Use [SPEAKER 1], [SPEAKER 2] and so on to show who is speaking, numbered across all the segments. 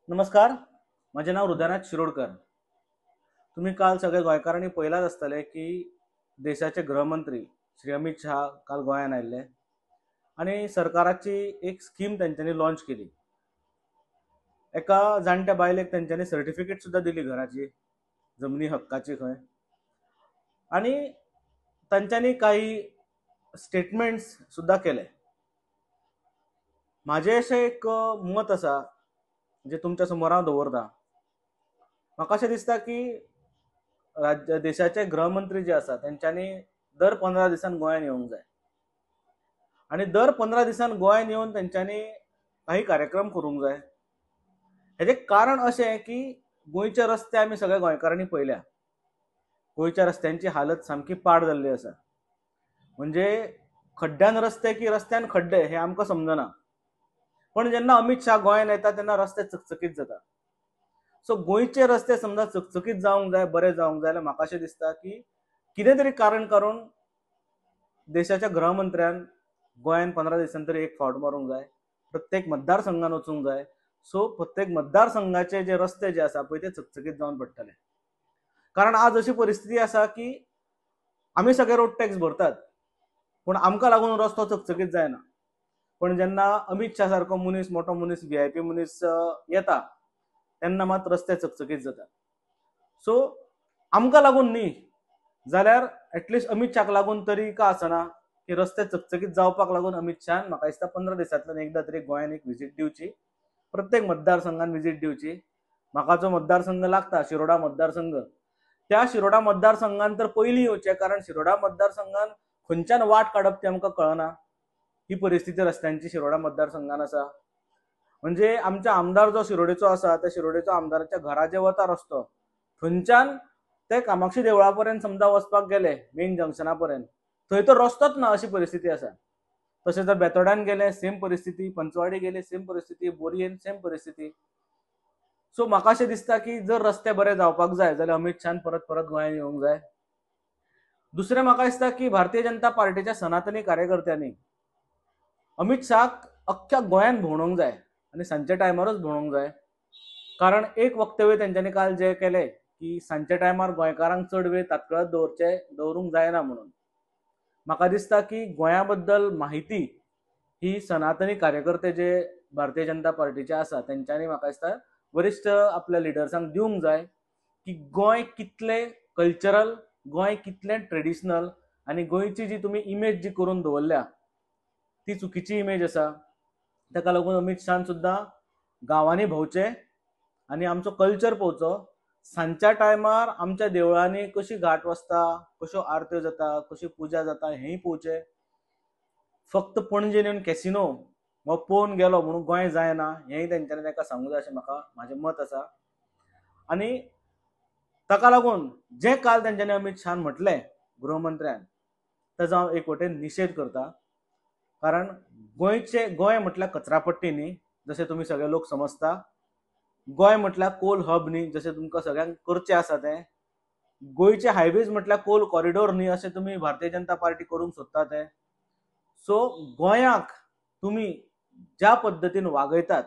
[SPEAKER 1] नमस्कार. माझे नाव हृदयनाथ शिरोडकर. तुम्ही काल सगळे गोंयकारांनी पळयलाच आसतले की देशाचे गृहमंत्री श्री अमित शहा काल गोंयान आयिल्ले आणि सरकाराची एक स्कीम तेंच्यांनी लॉन्च केली. एका जाणट्या बायलेक तेंच्यांनी सर्टिफिकेट सुद्धा दिली घराची, जमनी हक्काची खंय. आणि तांच्यांनी काही स्टेटमेंट्स सुद्धा केले. माझे अशें एक मत आसा जे तुमच्या समोर हांव दवरता. म्हाका अशें दिसता की देशाचे गृहमंत्री जे आसा तेंच्यांनी दर 15 दिसान गोंयान येवंक जाय आणि दर 15 दिसान गोंयान येवन तेंच्यांनी काही कार्यक्रम करूंक जाय. हेजें कारण अशें की गोंयचे रस्ते आमी सगळे गोंयकारांनी पळयल्या. गोंयच्या रस्त्यांची हालत सामकी पाड जाल्ली आसा. म्हणजे खड्ड्यान रस्ते की रस्त्यान खड्डे हे आमकां समजना. पण जेन्ना अमित शहा गोंयान येता तेन्ना रस्ते चकचकीत जाता. सो गोंयचे रस्ते समजा चकचकीत जावंक जाय, बरे जावंक जाय जाल्यार म्हाका अशें दिसता की कितें तरी कारण करून देशाच्या गृहमंत्र्यान गोंयान 15 दिसान तरी एक फावट मारूंक जाय. प्रत्येक मतदारसंघान वचूंक जाय. सो प्रत्येक मतदारसंघाचे जे रस्ते जे आसा पळय ते चकचकीत जावन पडटले. कारण आज अशी परिस्थिती आसा की आमी सगळे रोड टॅक्स भरतात, पूण आमकां लागून रस्तो चकचकीत जायना. पण जेन्ना अमित शहा सारको मनीस, मोठो मनीस, VIP मनीस येता तेन्ना मात रस्ते चकचकीत जातात. सो आमकां लागून न्ही जाल्यार एटलिस्ट अमित शहाक लागून तरी का आसना की रस्ते चकचकीत जावपाक लागून अमित शहान म्हाका दिसता 15 दिसांतल्यान एकदा तरी गोंयान एक व्हिजीट दिवची. प्रत्येक मतदारसंघान व्हिजीट दिवची. म्हाका जो मतदारसंघ लागता शिरोडा मतदारसंघ, त्या शिरोडा मतदारसंघान तर पयलीं येवचें, कारण शिरोडा मतदारसंघान खंयच्यान वाट काडप ती आमकां कळना. ही परिस्थिती रस्त्यांची शिरोडा मतदारसंघान आसा. म्हणजे आमचे आमदार जो शिरोडेचो आसा त्या शिरोडेचो आमदाराच्या घरा जे वता रस्तो थंयच्यान ते कामाक्षी देवळा पर्यंत समजा वचपाक गेले मेन जंक्शना पर्यंत, थंय तर रस्तोच ना अशी परिस्थिती आसा. तशें जर बेतोड्यान गेले सेम परिस्थिती, पंचवाडी गेले सेम परिस्थिती, बोरयेन सेम परिस्थिती. सो म्हाका अशें दिसता की जर रस्ते बरे जावपाक जाय जाल्यार अमित शहान परत परत गोंयान येवंक जाय. दुसरें म्हाका दिसता की भारतीय जनता पार्टीच्या सनातनी कार्यकर्त्यांनी अमित शहाक अख्ख्या गोंयान भोंवडोवंक जाय आणि सांजच्या टायमारूच भोंवडोवंक जाय. कारण एक वक्तव्य तेंच्यांनी काल जे केले की सांजच्या टायमार गोंयकारांक चड वेळ तात्काळत दवरूंक जायना म्हणून. म्हाका दिसता की गोंया बद्दल माहिती ही सनातनी कार्यकर्ते जे भारतीय जनता पार्टीचे आसा तेंच्यांनी म्हाका दिसता वरिष्ठ आपल्या लिडर्सांक दिवंक जाय की गोंय कितले कल्चरल, गोंय कितले ट्रेडिशनल आनी गोंयची जी तुमी इमेज जी करून दवरल्या ती चुकीची इमेज आसा. ताका लागून अमित शहान सुद्दां गांवांनी भोंवचे आनी आमचो कल्चर पळोवचो. सांजच्या टायमार आमच्या देवळांनी कशी घाट वसता, कश्यो आरत्यो जाता, कशी पुजा जाता हेंय पळोवचें. फक्त पणजेन येवन कॅसिनो हो पळोवन गेलो म्हणून गोंय जायना हेंय तेंच्यांनी ताका सांगूंक जाय अशें म्हाजें मत आसा. आनी ताका लागून जें काल तेंच्यांनी अमित शहान म्हटलें गृहमंत्र्यान ताचो हांव एक वटेन निशेध करता. कारण गोंय म्हटल्यार कचरापट्टी न्ही जशें तुमी सगळे लोक समजता. गोंय म्हटल्यार कोल हब न्ही जशें तुमकां सगळ्यांक करचें आसा तें. गोंयचे हायवेज म्हटल्यार कोल कॉरिडोर न्ही अशें तुमी भारतीय जनता पार्टी करूंक सोदता तें. सो गोंयाक तुमी ज्या पद्दतीन वागयतात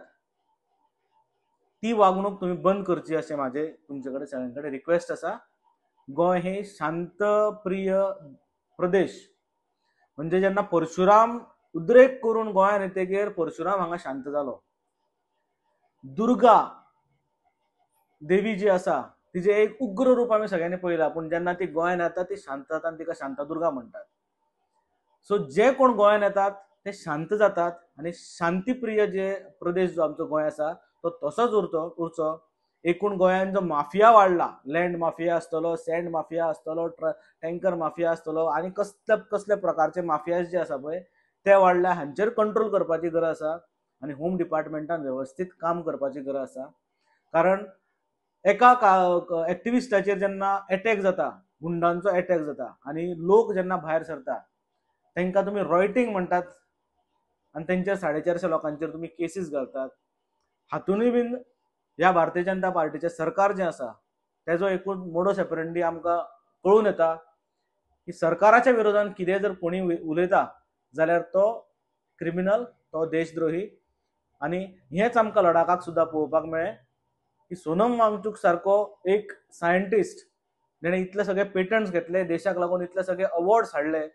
[SPEAKER 1] ती वागणूक तुमी बंद करची अशें म्हाजें तुमचे कडेन सगळ्यां कडेन रिक्वेस्ट आसा. गोंय हे शांतप्रिय प्रदेश. म्हणजे जेन्ना परशुराम उद्रेक करून गोंयान येतकीर परशुराम हांगा शांत जालो. दुर्गा देवी जी आसा तिजें एक उग्र रूप आमी सगळ्यांनी पळयलां, पूण जेन्ना ती गोंयान येता ती शांत जाता आनी तिका शांतादुर्गा म्हणटात. सो जे कोण गोंयान येतात ते शांत जातात आनी शांतीप्रिय जे प्रदेश जो आमचो गोंय आसा तो तसोच उरचो. एकूण गोंयान जो माफिया वाडला, लँड माफिया आसतलो, सँड माफिया आसतलो, टँकर माफिया आसतलो आनी कसले कसले प्रकारचे माफियाज जे आसा पळय ते वाडल्या. हांचेर कंट्रोल करपाची गरज आसा आनी होम डिपार्टमेंटान वेवस्थीत काम करपाची गरज आसा. कारण एका एक्टिविस्टाचेर जेन्ना एटॅक जाता, गुंडांचो एटॅक जाता आनी लोक जेन्ना भायर सरता तांकां तुमी रॉयटिंग म्हणटात आनी तेंचेर 450 लोकांचेर तुमी केसीस घालतात. हातूनय बीन ह्या भारतीय जनता पार्टीचें सरकार जें आसा तेजो एकूण मोडस ऑपरंडी आमकां कळून येता की सरकाराच्या विरोधान कितें जर कोणी उलयता जाल्यार तो क्रिमिनल, तो देशद्रोही. आनी हेंच आमकां लडाखाक सुद्दां पळोवपाक मेळ्ळें की सोनम वांगचूक सारको एक सायंटिस्ट जेणे इतले सगळे पेटंट्स घेतले, देशाक लागून इतले सगळे अवॉर्ड्स हाडले,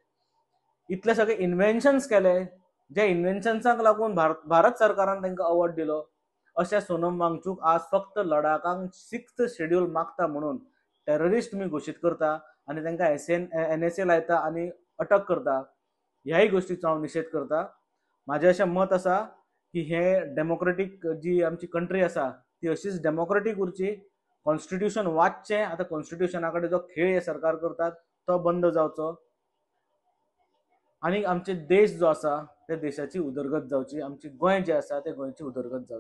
[SPEAKER 1] इतले सगळे इन्व्हेन्शन्स केले, जे इन्व्हेन्शन्साक लागून भारत सरकारान तांकां अवॉर्ड दिलो, अशें सोनम वांगचूक आज फक्त लडाखाक 6th शेड्यूल मागता म्हणून टेररिस्ट मी घोशीत करता आनी तांकां NSA लायता आनी अटक करता. ह्याय गोष्टीचो हांव निशेध करता. माझे अशें मत आसा की हे डेमोक्रेटीक जी आमची कंट्री आसा ती अशीच डेमोक्रेटीक उरची. कॉन्स्टिट्यूशन वाचचें. आतां कॉन्स्टिट्यूशना कडेन जो खेळ हे सरकार करतात तो बंद जावचो आनी आमचे देश जो आसा त्या देशाची उदरगत जावची. आमची गोंय जे आसा ते गोंयची उदरगत जावची.